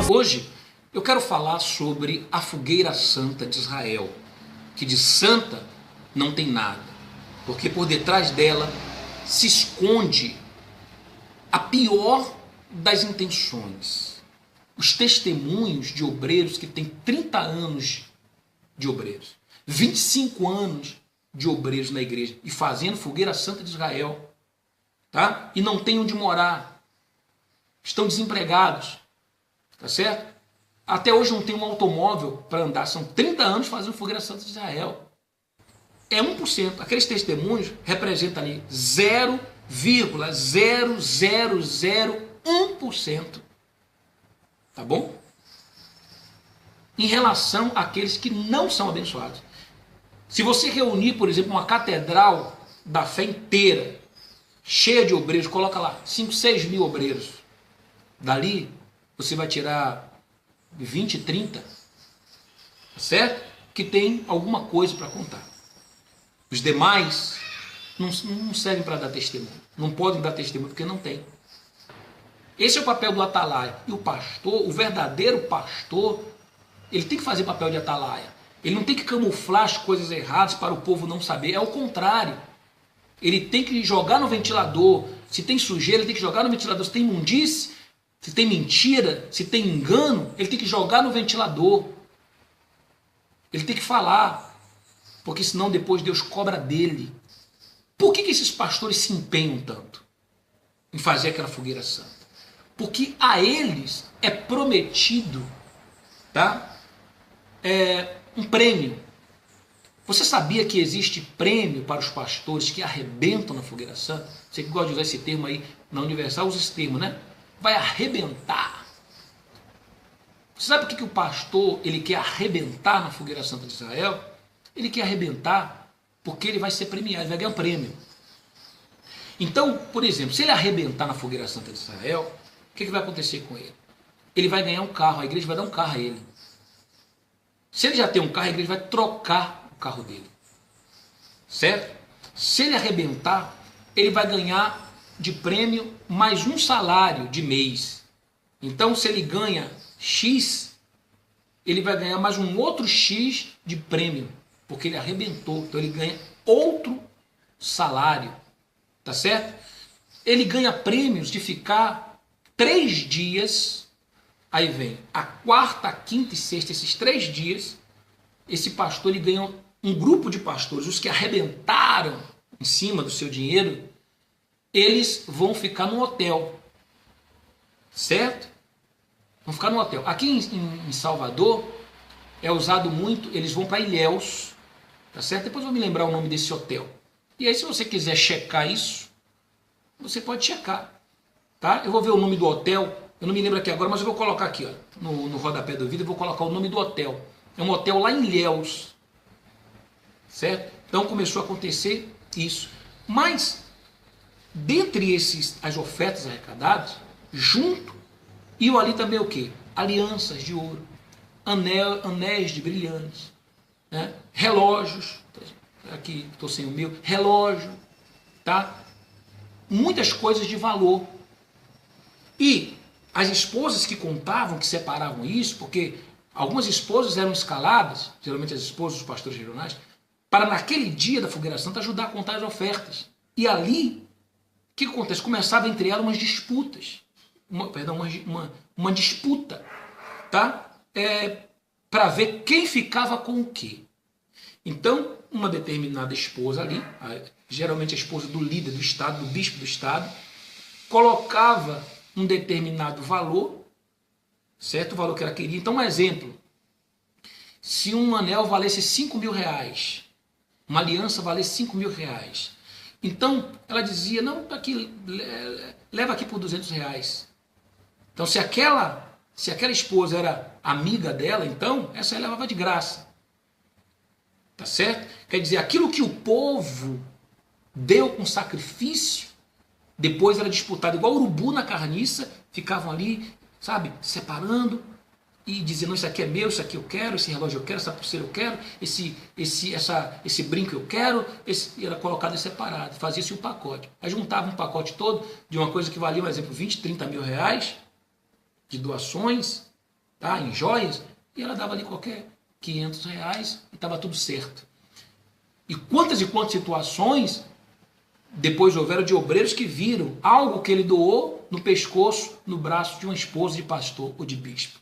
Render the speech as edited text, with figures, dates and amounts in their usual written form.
Hoje eu quero falar sobre a fogueira santa de Israel, que de santa não tem nada, porque por detrás dela se esconde a pior das intenções. Os testemunhos de obreiros que têm 30 anos de obreiros, 25 anos de obreiros na igreja e fazendo fogueira santa de Israel, tá? E não têm onde morar, estão desempregados, tá certo? Até hoje não tem um automóvel para andar, são 30 anos fazendo fogueira santa de Israel. É 1%, aqueles testemunhos representam ali 0,0001%, tá bom? Em relação àqueles que não são abençoados. Se você reunir, por exemplo, uma catedral da fé inteira, cheia de obreiros, coloca lá 5, 6 mil obreiros, dali você vai tirar 20, 30, tá certo? Que tem alguma coisa para contar. Os demais não servem para dar testemunho, não podem dar testemunho porque não tem. Esse é o papel do atalaia. E o pastor, o verdadeiro pastor, ele tem que fazer papel de atalaia. Ele não tem que camuflar as coisas erradas para o povo não saber. É o contrário. Ele tem que jogar no ventilador. Se tem sujeira, ele tem que jogar no ventilador. Se tem imundície, se tem mentira, se tem engano, ele tem que jogar no ventilador. Ele tem que falar. Porque senão depois Deus cobra dele. Por que esses pastores se empenham tanto em fazer aquela fogueira santa? Porque a eles é prometido, tá? Um prêmio. Você sabia que existe prêmio para os pastores que arrebentam na fogueira santa? Você que gosta de usar esse termo aí na Universal, usa esse termo, né? Vai arrebentar. Você sabe por que o pastor ele quer arrebentar na fogueira santa de Israel? Ele quer arrebentar porque ele vai ser premiado, ele vai ganhar um prêmio. Então, por exemplo, se ele arrebentar na fogueira santa de Israel, o que vai acontecer com ele? Ele vai ganhar um carro, a igreja vai dar um carro a ele. Se ele já tem um carro, a igreja vai trocar o carro dele. Certo? Se ele arrebentar, ele vai ganhar de prêmio mais um salário de mês. Então, se ele ganha X, ele vai ganhar mais um outro X de prêmio, porque ele arrebentou. Então, ele ganha outro salário. Tá certo? Ele ganha prêmios de ficar 3 dias. Aí vem a quarta, a quinta e sexta, esses 3 dias, esse pastor ele ganha um grupo de pastores, os que arrebentaram em cima do seu dinheiro, eles vão ficar no hotel, certo? Vão ficar no hotel. Aqui em Salvador é usado muito, eles vão para Ilhéus, tá certo? Depois eu vou me lembrar o nome desse hotel. E aí se você quiser checar isso, você pode checar, tá? Eu vou ver o nome do hotel. Eu não me lembro aqui agora, mas eu vou colocar aqui, ó, no rodapé do vídeo, eu vou colocar o nome do hotel. É um hotel lá em Ilhéus. Certo? Então começou a acontecer isso. Mas, dentre as ofertas arrecadadas, junto, iam ali também o quê? Alianças de ouro, anéis de brilhantes, né? Relógios, aqui estou sem o meu, relógio, tá? Muitas coisas de valor. E as esposas que contavam, que separavam isso, porque algumas esposas eram escaladas, geralmente as esposas dos pastores regionais, para naquele dia da fogueira santa ajudar a contar as ofertas. E ali, o que acontece? Começava entre elas umas disputas, uma disputa, tá? Para ver quem ficava com o quê. Então, uma determinada esposa ali, geralmente a esposa do líder do estado, do bispo do estado, colocava um determinado valor, certo? O valor que ela queria. Então, um exemplo, se um anel valesse 5 mil reais, uma aliança valesse 5 mil reais, então ela dizia, não, aqui, leva aqui por 200 reais. Então, se aquela esposa era amiga dela, então, essa ela levava de graça. Tá certo? Quer dizer, aquilo que o povo deu com sacrifício, depois era disputado, igual urubu na carniça, ficavam ali, sabe, separando e dizendo, não, isso aqui é meu, isso aqui eu quero, esse relógio eu quero, essa pulseira eu quero, esse brinco eu quero, era colocado separado, fazia-se um pacote. Aí juntava um pacote todo de uma coisa que valia, por exemplo, 20, 30 mil reais de doações, tá? Em joias, e ela dava ali qualquer R$ 500 e estava tudo certo. E quantas situações depois houveram de obreiros que viram algo que ele doou no pescoço, no braço de uma esposa de pastor ou de bispo.